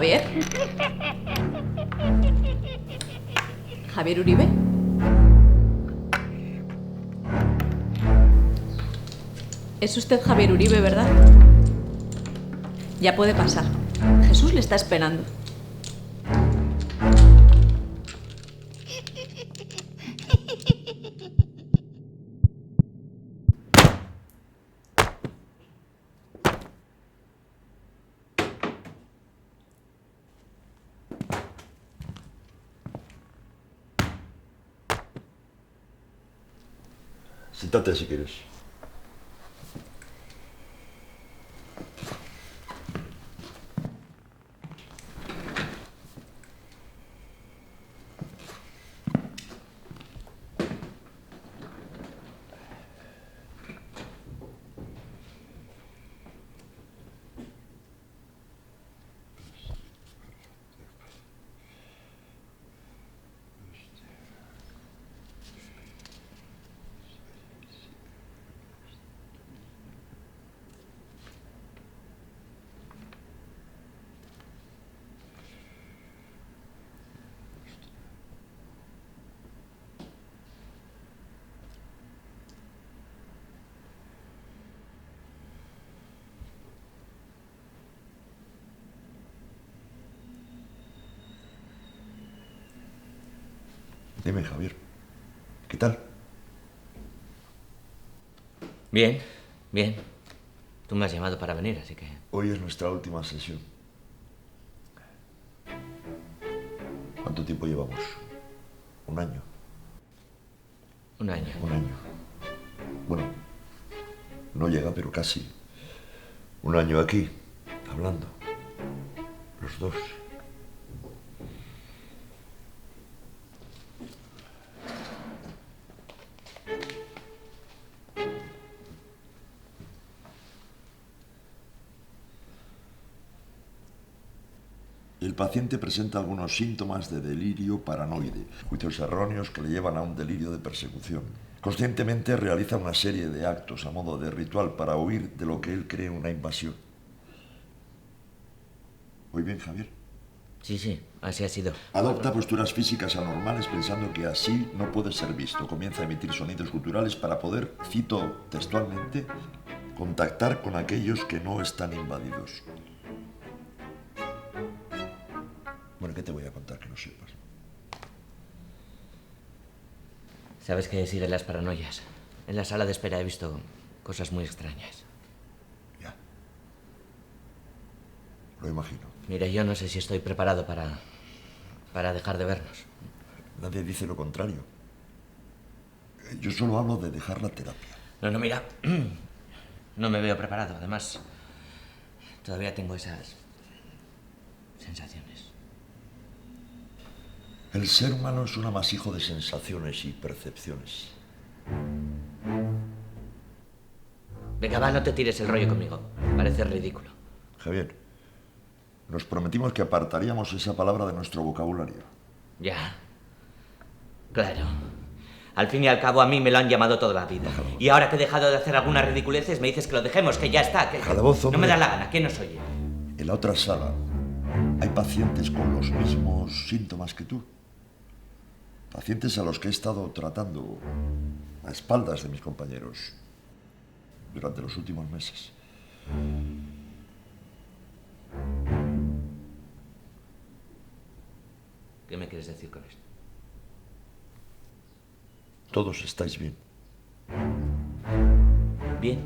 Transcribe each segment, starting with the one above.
Javier. Javier Uribe. Es usted Javier Uribe, ¿verdad? Ya puede pasar. Jesús le está esperando. Siéntate si quieres. Dime, Javier, ¿qué tal? Bien, bien. Tú me has llamado para venir, así que... Hoy es nuestra última sesión. ¿Cuánto tiempo llevamos? ¿Un año? Un año. Un año. Bueno, no llega, pero casi. Un año aquí, hablando. Los dos. El paciente presenta algunos síntomas de delirio paranoide, juicios erróneos que le llevan a un delirio de persecución. Conscientemente realiza una serie de actos a modo de ritual para huir de lo que él cree una invasión. ¿Voy bien, Javier? Sí, así ha sido. Adopta posturas físicas anormales pensando que así no puede ser visto. Comienza a emitir sonidos guturales para poder, cito textualmente, contactar con aquellos que no están invadidos. Bueno, ¿qué te voy a contar que no sepas? Sabes que siguen las paranoias. En la sala de espera he visto cosas muy extrañas. Ya. Lo imagino. Mira, yo no sé si estoy preparado para dejar de vernos. Nadie dice lo contrario. Yo solo hablo de dejar la terapia. No, mira. No me veo preparado. Además, todavía tengo esas sensaciones. El ser humano es un amasijo de sensaciones y percepciones. Venga, va, no te tires el rollo conmigo. Parece ridículo. Javier, nos prometimos que apartaríamos esa palabra de nuestro vocabulario. Ya. Claro. Al fin y al cabo a mí me lo han llamado toda la vida. Y ahora que he dejado de hacer algunas ridiculeces me dices que lo dejemos, que ya está. Que Calavoz, no me da la gana. ¿Quién nos oye? En la otra sala hay pacientes con los mismos síntomas que tú. Pacientes a los que he estado tratando a espaldas de mis compañeros durante los últimos meses. ¿Qué me quieres decir con esto? Todos estáis bien. ¿Bien?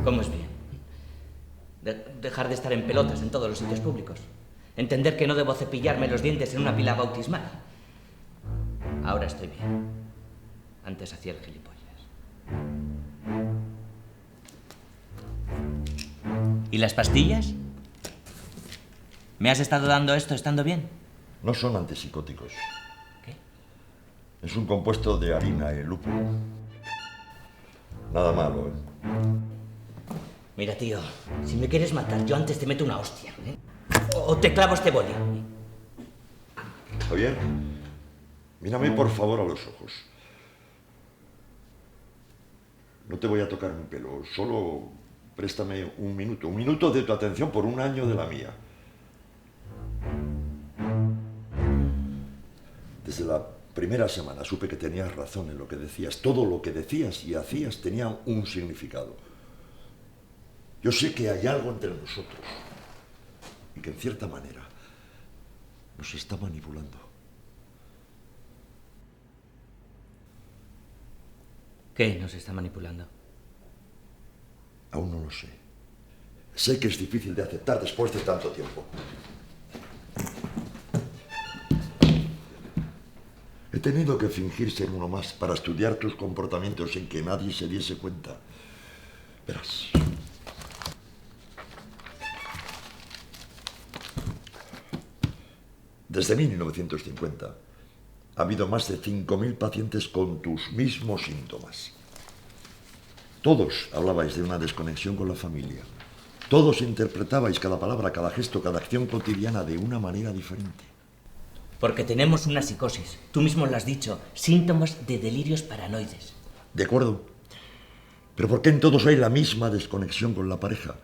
¿Cómo es bien? Dejar de estar en pelotas en todos los sitios públicos. Entender que no debo cepillarme los dientes en una pila bautismal. Ahora estoy bien. Antes hacía el gilipollas. ¿Y las pastillas? ¿Me has estado dando esto estando bien? No son antipsicóticos. ¿Qué? Es un compuesto de harina y lúpulo. Nada malo, ¿eh? Mira, tío, si me quieres matar, yo antes te meto una hostia, ¿eh? O te clavo este boli. Javier, mírame por favor a los ojos. No te voy a tocar mi pelo, solo préstame un minuto de tu atención por un año de la mía. Desde la primera semana supe que tenías razón en lo que decías. Todo lo que decías y hacías tenía un significado. Yo sé que hay algo entre nosotros y que en cierta manera nos está manipulando. ¿Qué nos está manipulando? Aún no lo sé. Sé que es difícil de aceptar después de tanto tiempo. He tenido que fingir ser uno más para estudiar tus comportamientos sin que nadie se diese cuenta. Verás. Desde 1950 ha habido más de 5.000 pacientes con tus mismos síntomas. Todos hablabais de una desconexión con la familia. Todos interpretabais cada palabra, cada gesto, cada acción cotidiana de una manera diferente. Porque tenemos una psicosis. Tú mismo lo has dicho. Síntomas de delirios paranoides. De acuerdo. Pero ¿por qué en todos hay la misma desconexión con la pareja?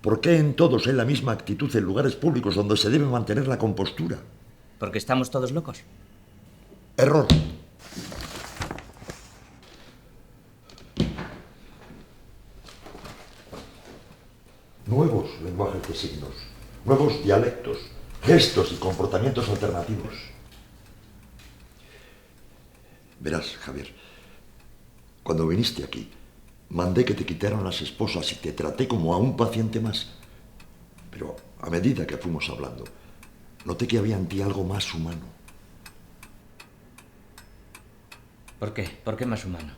¿Por qué en todos hay la misma actitud en lugares públicos donde se debe mantener la compostura? Porque estamos todos locos. Error. Nuevos lenguajes de signos, nuevos dialectos, gestos y comportamientos alternativos. Verás, Javier, cuando viniste aquí, mandé que te quitaran las esposas y te traté como a un paciente más. Pero a medida que fuimos hablando, noté que había en ti algo más humano. ¿Por qué? ¿Por qué más humano?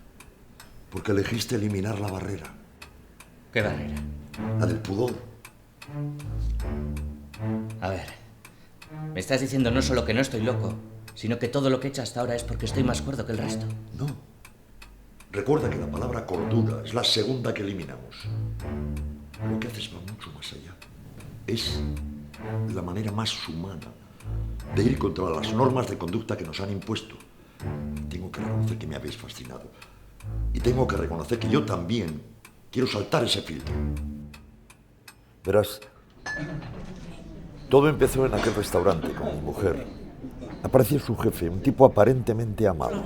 Porque elegiste eliminar la barrera. ¿Qué barrera? La del pudor. A ver, me estás diciendo no solo que no estoy loco, sino que todo lo que he hecho hasta ahora es porque estoy más cuerdo que el resto. No. Recuerda que la palabra cordura es la segunda que eliminamos. Lo que haces va mucho más allá. Es la manera más humana de ir contra las normas de conducta que nos han impuesto. Tengo que reconocer que me habéis fascinado. Y tengo que reconocer que yo también quiero saltar ese filtro. Verás, todo empezó en aquel restaurante con mi mujer. Apareció su jefe, un tipo aparentemente amable.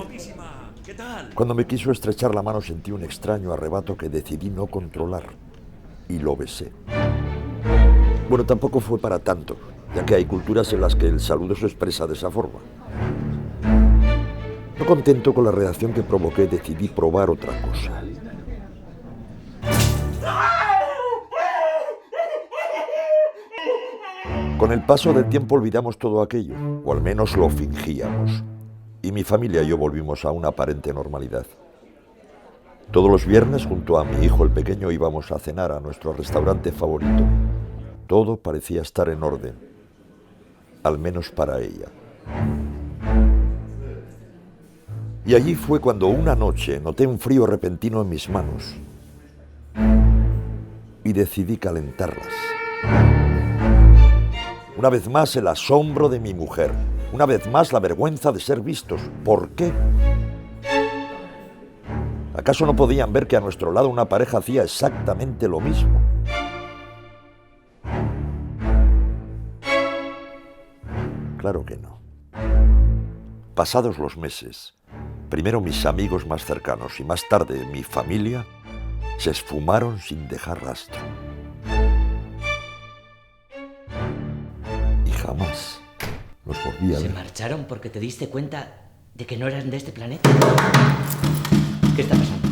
Cuando me quiso estrechar la mano sentí un extraño arrebato que decidí no controlar y lo besé. Bueno, tampoco fue para tanto, ya que hay culturas en las que el saludo se expresa de esa forma. No contento con la reacción que provoqué, decidí probar otra cosa. Con el paso del tiempo olvidamos todo aquello, o al menos lo fingíamos. Y mi familia y yo volvimos a una aparente normalidad. Todos los viernes, junto a mi hijo el pequeño, íbamos a cenar a nuestro restaurante favorito. Todo parecía estar en orden, al menos para ella. Y allí fue cuando una noche noté un frío repentino en mis manos y decidí calentarlas. Una vez más el asombro de mi mujer, una vez más la vergüenza de ser vistos. ¿Por qué? ¿Acaso no podían ver que a nuestro lado una pareja hacía exactamente lo mismo? Claro que no. Pasados los meses, primero mis amigos más cercanos y más tarde mi familia se esfumaron sin dejar rastro. Y jamás los volví a ver. ¿Se marcharon porque te diste cuenta de que no eran de este planeta? ¿Qué está pasando?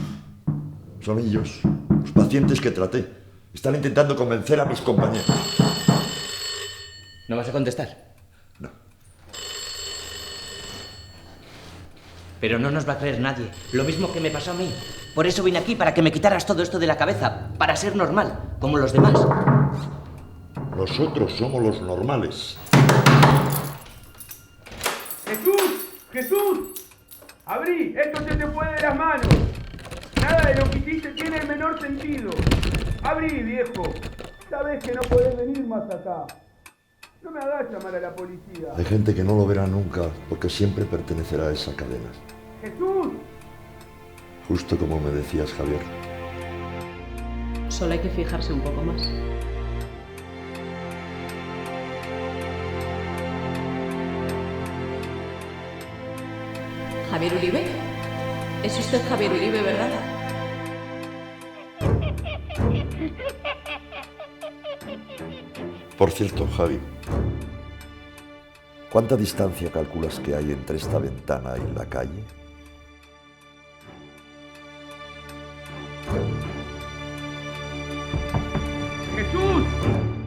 Son ellos, los pacientes que traté. Están intentando convencer a mis compañeros. ¿No vas a contestar? No. Pero no nos va a creer nadie. Lo mismo que me pasó a mí. Por eso vine aquí, para que me quitaras todo esto de la cabeza. Para ser normal, como los demás. Nosotros somos los normales. ¡Jesús! ¡Jesús! ¡Abrí! ¡Esto se te fue de las manos! Nada de lo que hiciste tiene el menor sentido. ¡Abrí, viejo! Sabes que no podés venir más acá. No me hagas llamar a la policía. Hay gente que no lo verá nunca porque siempre pertenecerá a esa cadena. ¡Jesús! Justo como me decías, Javier. Solo hay que fijarse un poco más. ¿Javier Uribe? ¿Es usted Javier Uribe, verdad? Por cierto, Javi, ¿cuánta distancia calculas que hay entre esta ventana y la calle? ¡Jesús!